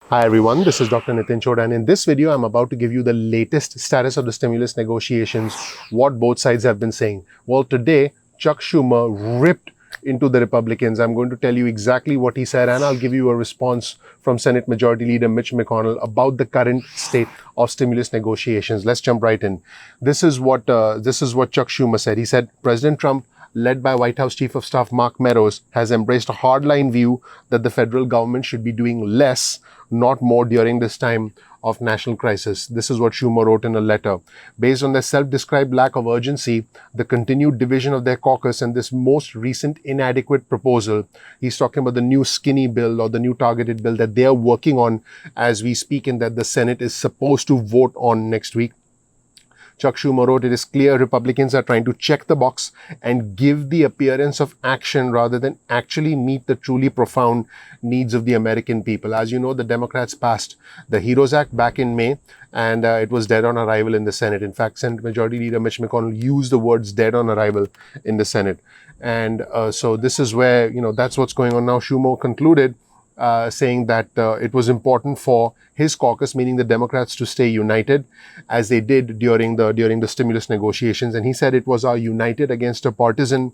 Hi everyone, this is Dr. Nitin Chhoda, and in this video I'm about to give you the latest status of the stimulus negotiations, what both sides have been saying. Well, today Chuck Schumer ripped into the Republicans. I'm going to tell you exactly what he said, and I'll give you a response from Senate Majority Leader Mitch McConnell about the current state of stimulus negotiations. Let's jump right in. This is what Chuck Schumer said. He said, President Trump, led by White House Chief of Staff Mark Meadows, has embraced a hardline view that the federal government should be doing less, not more, during this time of national crisis. This is what Schumer wrote in a letter. Based on their self-described lack of urgency, the continued division of their caucus, and this most recent inadequate proposal, he's talking about the new skinny bill or the new targeted bill that they are working on as we speak and that the Senate is supposed to vote on next week. Chuck Schumer wrote, it is clear Republicans are trying to check the box and give the appearance of action rather than actually meet the truly profound needs of the American people. As you know, the Democrats passed the HEROES Act back in May, and it was dead on arrival in the Senate. In fact, Senate Majority Leader Mitch McConnell used the words dead on arrival in the Senate. And so this is where, that's what's going on now. Schumer concluded saying that it was important for his caucus, meaning the Democrats, to stay united as they did during the stimulus negotiations. And he said it was our unity against a partisan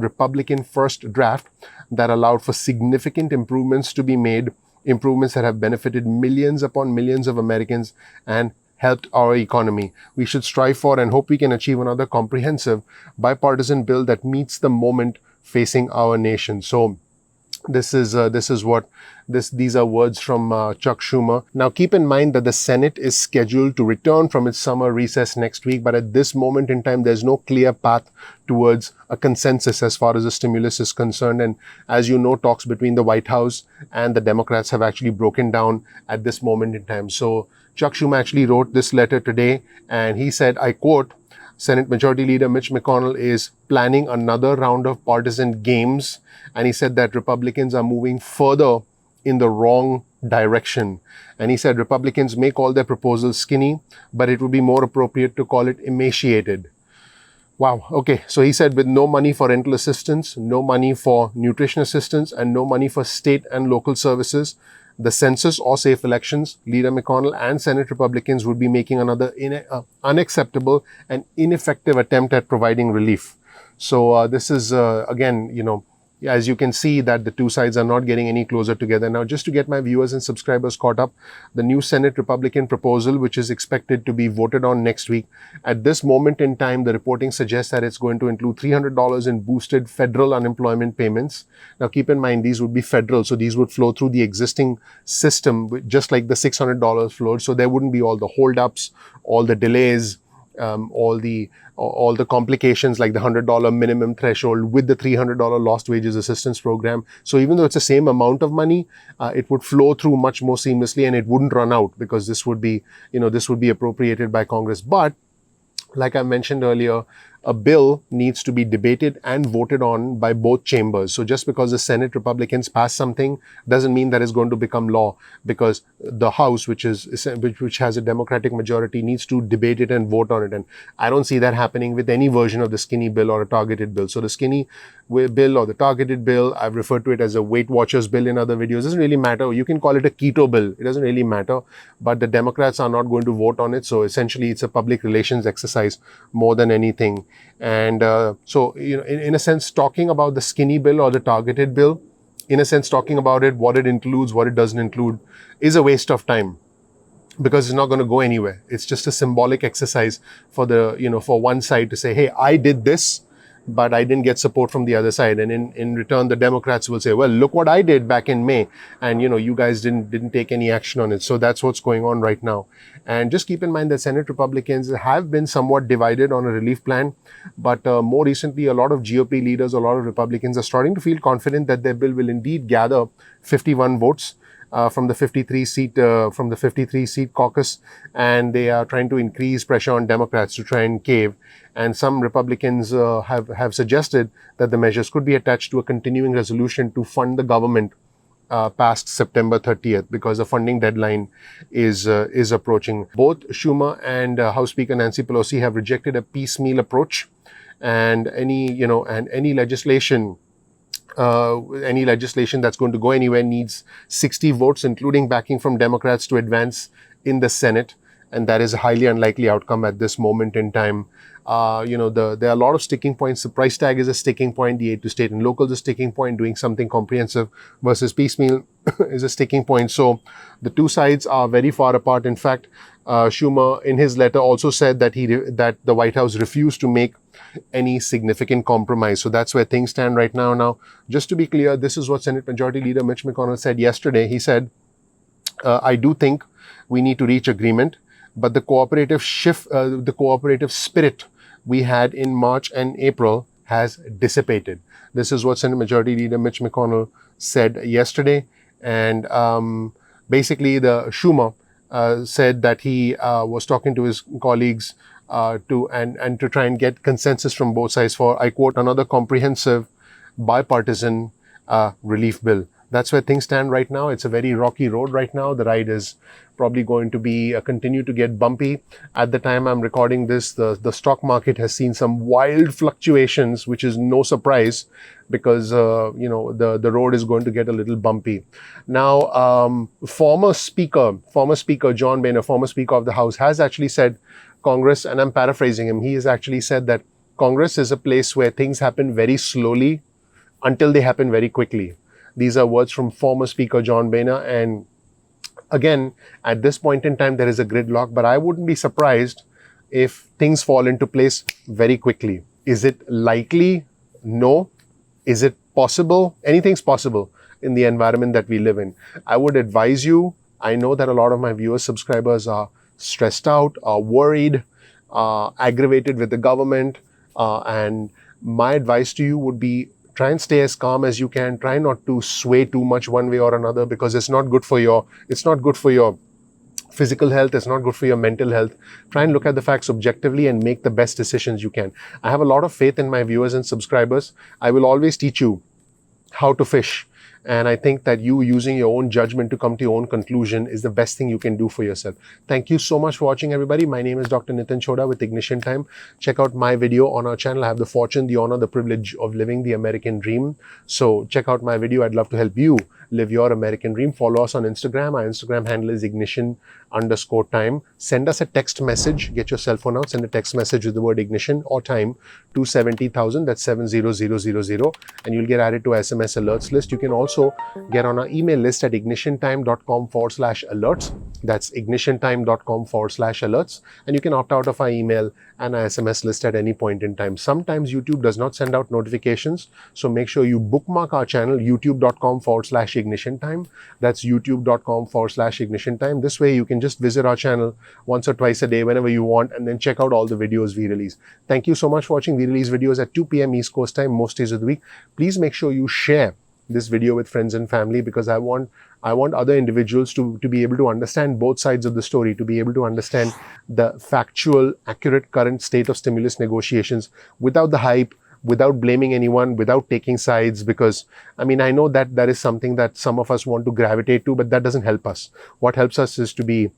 Republican first draft that allowed for significant improvements to be made, improvements that have benefited millions upon millions of Americans and helped our economy. We should strive for and hope we can achieve another comprehensive bipartisan bill that meets the moment facing our nation. So these are words from Chuck Schumer. Now keep in mind that the Senate is scheduled to return from its summer recess next week, but at this moment in time, there's no clear path towards a consensus as far as the stimulus is concerned. And as you know, talks between the White House and the Democrats have actually broken down at this moment in time. So Chuck Schumer actually wrote this letter today, and he said, I quote, Senate Majority Leader Mitch McConnell is planning another round of partisan games, and he said that Republicans are moving further in the wrong direction. And he said Republicans may call their proposal skinny, but it would be more appropriate to call it emaciated. Wow. Okay. So he said with no money for rental assistance, no money for nutrition assistance, and no money for state and local services, the census or safe elections, Leader McConnell and Senate Republicans would be making another unacceptable and ineffective attempt at providing relief. So this is, again, as you can see that the two sides are not getting any closer together. Now, just to get my viewers and subscribers caught up, the new Senate Republican proposal, which is expected to be voted on next week, at this moment in time, the reporting suggests that it's going to include $300 in boosted federal unemployment payments. Now, keep in mind, these would be federal, so these would flow through the existing system, just like the $600 flowed. So there wouldn't be all the holdups, all the delays, all the complications like the $100 minimum threshold with the $300 lost wages assistance program. So even though it's the same amount of money, it would flow through much more seamlessly and it wouldn't run out because this would be appropriated by Congress. But like I mentioned earlier, a bill needs to be debated and voted on by both chambers. So just because the Senate Republicans pass something doesn't mean that it's going to become law, because the House, which has a Democratic majority, needs to debate it and vote on it. And I don't see that happening with any version of the skinny bill or a targeted bill. So the skinny bill or the targeted bill, I've referred to it as a Weight Watchers bill in other videos. It doesn't really matter. You can call it a keto bill. It doesn't really matter. But the Democrats are not going to vote on it. So essentially, it's a public relations exercise more than anything. And so, in a sense, talking about the skinny bill or the targeted bill, in a sense, talking about it, what it includes, what it doesn't include, is a waste of time, because it's not going to go anywhere. It's just a symbolic exercise for for one side to say, hey, I did this, but I didn't get support from the other side. And in return, the Democrats will say, well, look what I did back in May. And, you guys didn't take any action on it. So that's what's going on right now. And just keep in mind that Senate Republicans have been somewhat divided on a relief plan. But more recently, a lot of GOP leaders, a lot of Republicans are starting to feel confident that their bill will indeed gather 51 votes. From the 53 seat caucus, and they are trying to increase pressure on Democrats to try and cave. And some Republicans have suggested that the measures could be attached to a continuing resolution to fund the government past September 30th, because the funding deadline is approaching. Both Schumer and House Speaker Nancy Pelosi have rejected a piecemeal approach, and any legislation any legislation that's going to go anywhere needs 60 votes, including backing from Democrats, to advance in the Senate. And that is a highly unlikely outcome at this moment in time. There are a lot of sticking points. The price tag is a sticking point. The aid to state and local is a sticking point. Doing something comprehensive versus piecemeal is a sticking point. So the two sides are very far apart. In fact, Schumer, in his letter, also said that that the White House refused to make any significant compromise. So that's where things stand right now. Now, just to be clear, this is what Senate Majority Leader Mitch McConnell said yesterday. He said, I do think we need to reach agreement, but the cooperative spirit we had in March and April has dissipated. This is what Senate Majority Leader Mitch McConnell said yesterday. And basically, the Schumer said that he was talking to his colleagues to try and get consensus from both sides for, I quote, another comprehensive bipartisan relief bill. That's where things stand right now. It's a very rocky road right now. The ride is probably going to be continue to get bumpy. At the time I'm recording this, the stock market has seen some wild fluctuations, which is no surprise because the road is going to get a little bumpy. Now, former Speaker John Boehner, former Speaker of the House, has actually said Congress, and I'm paraphrasing him, he has actually said that Congress is a place where things happen very slowly until they happen very quickly. These are words from former Speaker John Boehner. And again, at this point in time, there is a gridlock, but I wouldn't be surprised if things fall into place very quickly. Is it likely? No. Is it possible? Anything's possible in the environment that we live in. I would advise you, I know that a lot of my viewers, subscribers are stressed out, are worried, aggravated with the government. And my advice to you would be, try and stay as calm as you can. Try not to sway too much one way or another, because it's not good for your physical health. It's not good for your mental health. Try and look at the facts objectively and make the best decisions you can. I have a lot of faith in my viewers and subscribers. I will always teach you how to fish. And I think that you using your own judgment to come to your own conclusion is the best thing you can do for yourself. Thank you so much for watching, everybody. My name is Dr. Nitin Chhoda with Ignition Time. Check out my video on our channel. I have the fortune, the honor, the privilege of living the American dream. So check out my video. I'd love to help you live your American dream. Follow us on Instagram. Our Instagram handle is ignition_time. Send us a text message. Get your cell phone out. Send a text message with the word ignition or time to 70,000. That's 70000. And you'll get added to SMS alerts list. You can also get on our email list at ignitiontime.com/alerts. That's ignitiontime.com/alerts. And you can opt out of our email and our SMS list at any point in time. Sometimes YouTube does not send out notifications. So make sure you bookmark our channel, youtube.com/ignitiontime. That's youtube.com/ignitiontime. This way you can just visit our channel once or twice a day whenever you want, and then check out all the videos we release. Thank you so much for watching. We release videos at 2 p.m. East Coast time most days of the week. Please make sure you share this video with friends and family, because I want other individuals to be able to understand both sides of the story, to be able to understand the factual, accurate current state of stimulus negotiations without the hype, without blaming anyone, without taking sides. Because I know that is something that some of us want to gravitate to, but that doesn't help us. What helps us is to be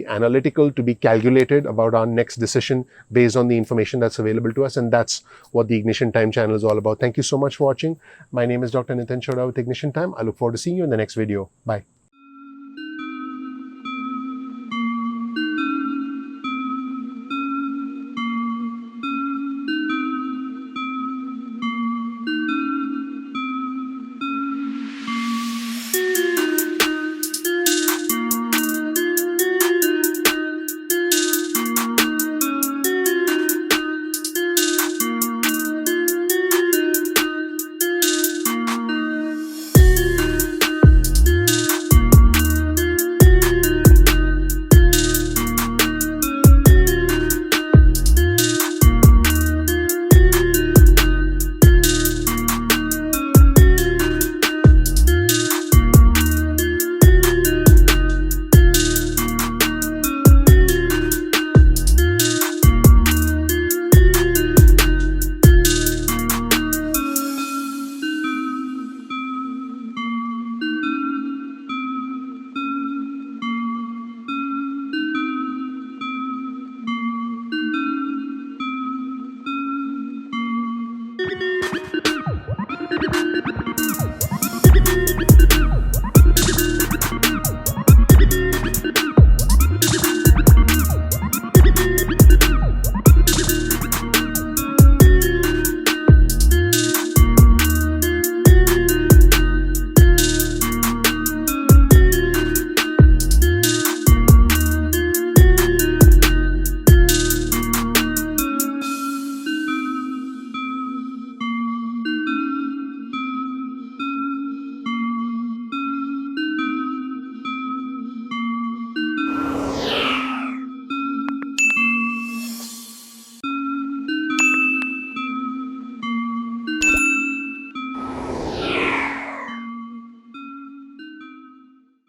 analytical, to be calculated about our next decision based on the information that's available to us. And that's what the Ignition Time channel is all about. Thank you so much for watching. My name is Dr. Nitin Chhoda with Ignition Time. I look forward to seeing you in the next video. Bye.